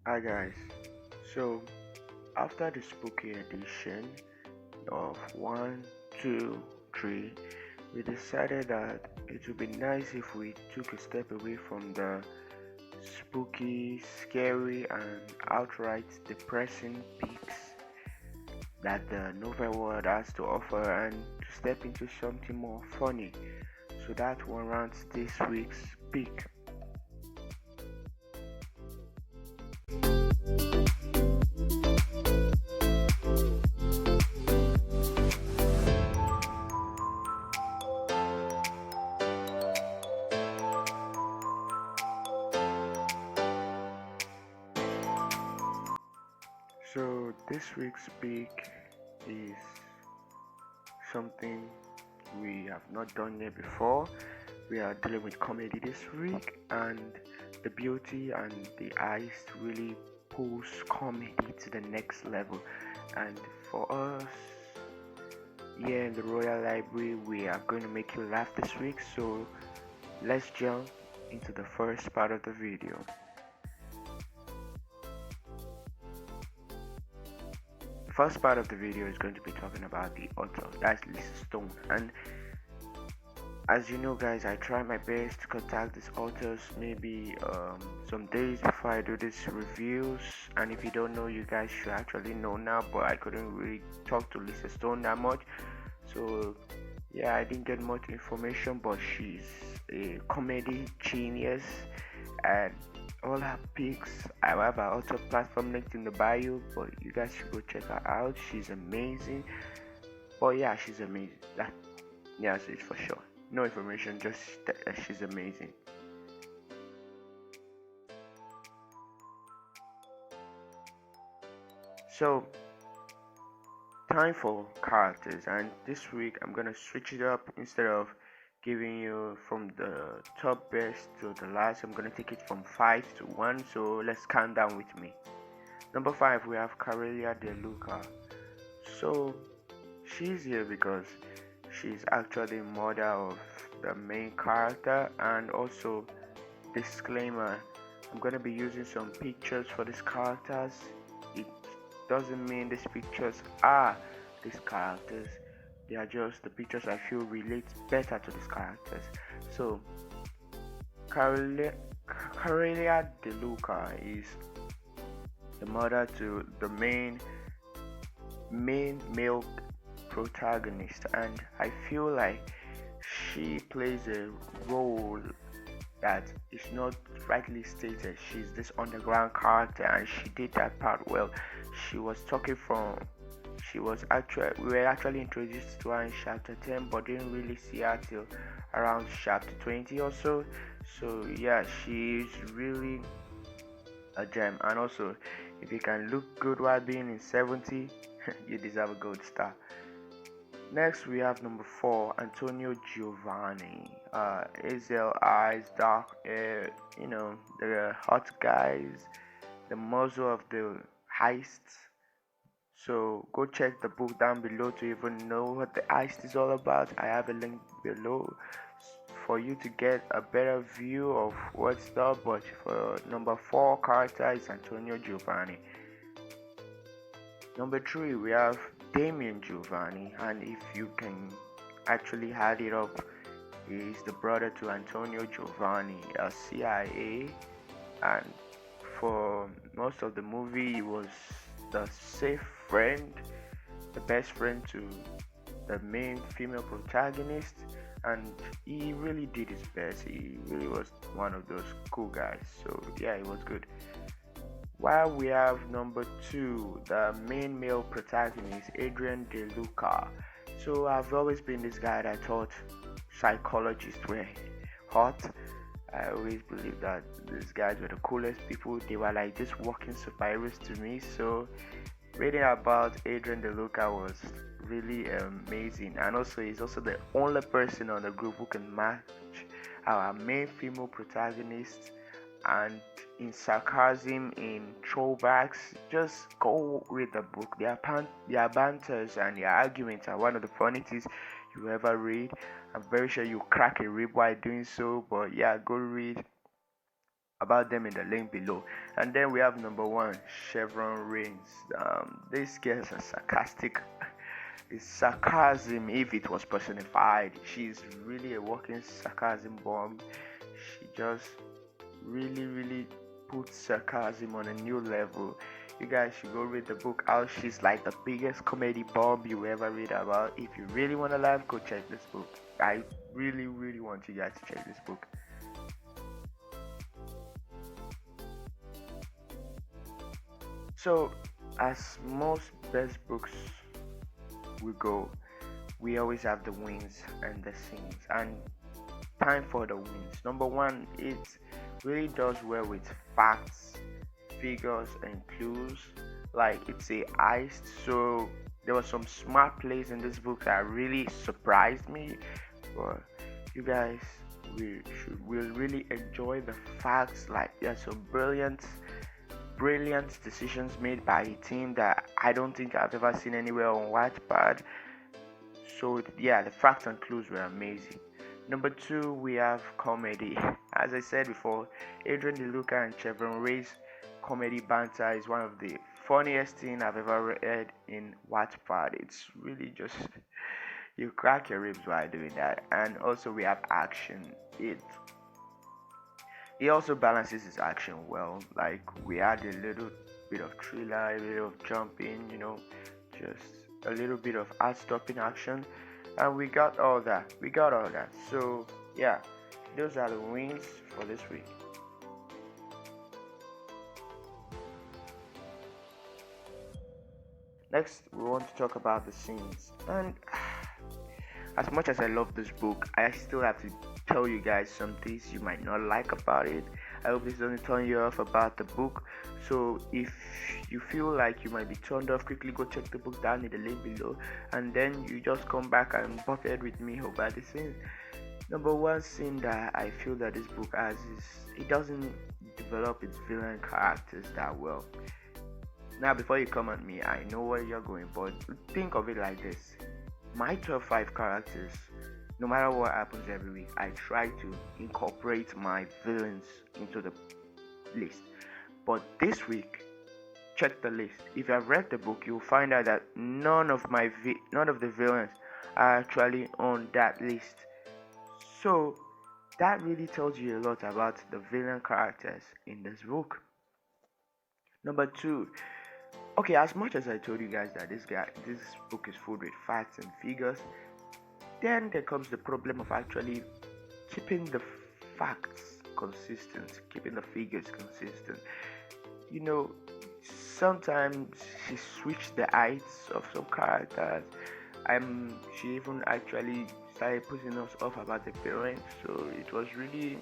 Hi guys. So after the spooky edition of 1, 2, 3, we decided that it would be nice if we took a step away from the spooky, scary, and outright depressing peaks that the novel world has to offer and to step into something more funny. So that warrants this week's peak. So this week's pick is something we have not done here before. We are dealing with comedy this week, and the beauty and the Heist really pulls comedy to the next level. And for us here in the Royal Library, we are going to make you laugh this week. So let's jump into the first part of the video. The first part of the video is going to be talking about the author, that's Lisa Stone. And as you know guys, I try my best to contact these authors maybe some days before I do these reviews, and if you don't know, you guys should actually know now, but I couldn't really talk to Lisa Stone that much, so yeah, I didn't get much information, but she's a comedy genius, and all her picks, I have her author platform linked in the bio, but you guys should go check her out. She's amazing. But yeah, she's amazing. Yes, it's for sure. No information, just that she's amazing. So, time for characters, and this week I'm gonna switch it up. Instead of giving you from the top best to the last, I'm gonna take it from 5 to 1. So let's count down with me. Number 5, we have Carelia De Luca. So she's here because she's actually mother of the main character, and also disclaimer, I'm gonna be using some pictures for these characters. It doesn't mean these pictures are these characters, they are just the pictures I feel relate better to these characters. So Carelia De Luca is the mother to the main male protagonist, and I feel like she plays a role that is not rightly stated. She's this underground character, and she did that part well. She was talking from we were actually introduced to her in chapter 10, but didn't really see her till around chapter 20 or so. So yeah, she's really a gem. And also, if you can look good while being in 70, you deserve a gold star. Next, we have number 4, Antonio Giovanni. Hazel eyes, dark hair, the hot guys, the muzzle of the heist. So go check the book down below to even know what the heist is all about. I have a link below for you to get a better view of what's up. But for number 4 character is Antonio Giovanni. Number 3, we have Damien Giovanni, and if you can actually add it up, he's the brother to Antonio Giovanni, a CIA, and for most of the movie he was the safe friend, the best friend to the main female protagonist, and he really did his best. He really was one of those cool guys, so yeah, it was good. While we have number 2, the main male protagonist, Adrian De Luca. So I've always been this guy that thought psychologists were hot. I always believed that these guys were the coolest people. They were like just walking superheroes to me. So reading about Adrian De Luca was really amazing. And also, he's also the only person on the group who can match our main female protagonist, and in sarcasm, in throwbacks. Just go read the book. Their banters and their arguments are one of the funny things you ever read. I'm very sure you crack a rib while doing so, but yeah, go read about them in the link below. And then we have number one, Chevron Reigns. This girl is a sarcastic. It's sarcasm if it was personified. She's really a walking sarcasm bomb. She just really puts sarcasm on a new level. You guys should go read the book out. She's like the biggest comedy bomb you ever read about. If you really want to laugh, go check this book. I really want you guys to check this book. So, as most best books will go, we always have the wins and the scenes. And time for the wins. Number one, it really does well with facts, figures, and clues. Like it's a heist, so there was some smart plays in this book that really surprised me. But you guys will really enjoy the facts. Like there's some brilliant decisions made by a team that I don't think I've ever seen anywhere on Wattpad. So yeah, the facts and clues were amazing. Number two, we have comedy. As I said before, Adrian DeLuca and Chevron Ray's comedy banter is one of the funniest things I've ever read in Wattpad. It's really just you crack your ribs while doing that. And also we have action. He also balances his action well. Like we had a little bit of thriller, a little of jumping, just a little bit of heart-stopping action, and we got all that. So yeah, those are the wins for this week. Next, we want to talk about the scenes. And as much as I love this book, I still have to tell you guys some things you might not like about it. I hope this doesn't turn you off about the book. So if you feel like you might be turned off, quickly go check the book down in the link below, and then you just come back and butted with me about the scenes. Number one scene that I feel that this book has is it doesn't develop its villain characters that well. Now, before you come at me, I know where you're going, but think of it like this. My top 5 characters, no matter what happens every week, I try to incorporate my villains into the list. But this week, check the list. If you have read the book, you'll find out that none of the villains are actually on that list. So that really tells you a lot about the villain characters in this book. Number 2, okay, as much as I told you guys that this book is full with facts and figures, then there comes the problem of actually keeping the facts consistent, keeping the figures consistent. Sometimes she switched the heights of some characters. She even actually started putting us off about the parents, so it was really,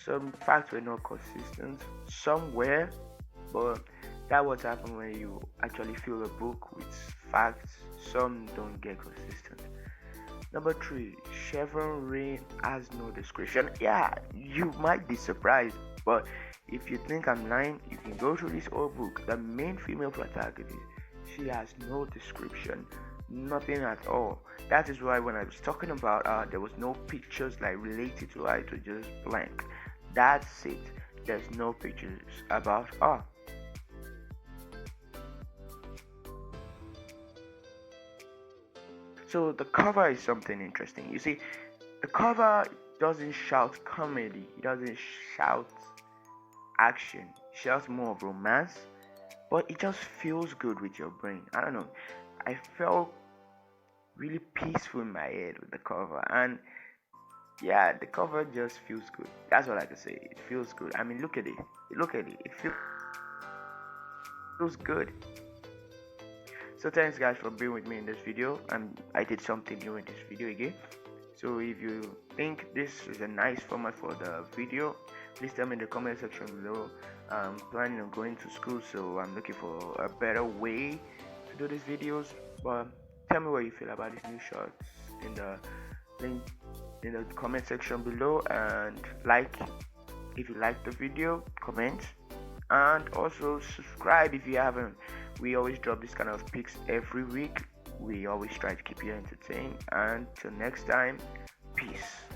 some facts were not consistent. Some were, but that's what happens when you actually fill a book with facts. Some don't get consistent. Number 3, Chevron Reign has no description. Yeah, you might be surprised, but if you think I'm lying, you can go through this whole book. The main female protagonist, she has no description, nothing at all. That is why when I was talking about her, there was no pictures like related to her. It was just blank. That's it. There's no pictures about her. So the cover is something interesting. You see, the cover doesn't shout comedy, it doesn't shout action, it shouts more of romance, but it just feels good with your brain. I don't know, I felt really peaceful in my head with the cover, and yeah, the cover just feels good. That's all I can say. It feels good. I mean, look at it, it feels good. So thanks guys for being with me in this video, and I did something new in this video again. So if you think this is a nice format for the video, please tell me in the comment section below. I'm planning on going to school, so I'm looking for a better way to do these videos. But tell me what you feel about these new shorts in the link in the comment section below, and if you like the video, comment, and also subscribe if you haven't. We always drop this kind of pics every week. We always try to keep you entertained, and till next time, peace.